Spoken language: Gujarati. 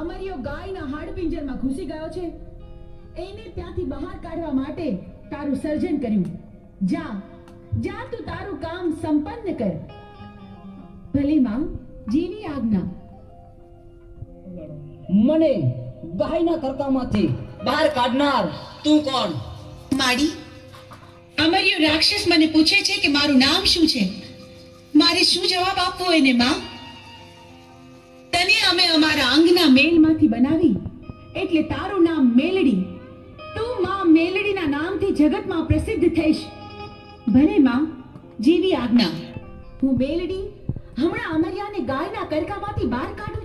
અમરિયો ગાયના હાડપિંજરમાં ઘૂસી ગયો છે. એને ત્યાંથી બહાર કાઢવા માટે તારું સર્જન કર્યું. જા જા, તું તારું કામ સંપન્ન કર. ભલે માં, જીવી આજ્ઞા. મને ગાયના કરકામાંથી બહાર કાઢનાર તું કોણ? માડી, અમરિયો રાક્ષસ મને પૂછે છે કે મારું નામ શું છે. મારે શું જવાબ આપવો એને માં? તને અમે અમારા અંગના મેલમાંથી બનાવી એટલે તારું નામ મેલડી. તું માં મેલડીના નામથી જગતમાં પ્રસિદ્ધ થઈશ. ભલે માં, જીવી આજ્ઞા. હું મેલડી હમણાં અમરિયાને ગાયના કરકામાંથી બહાર કાઢું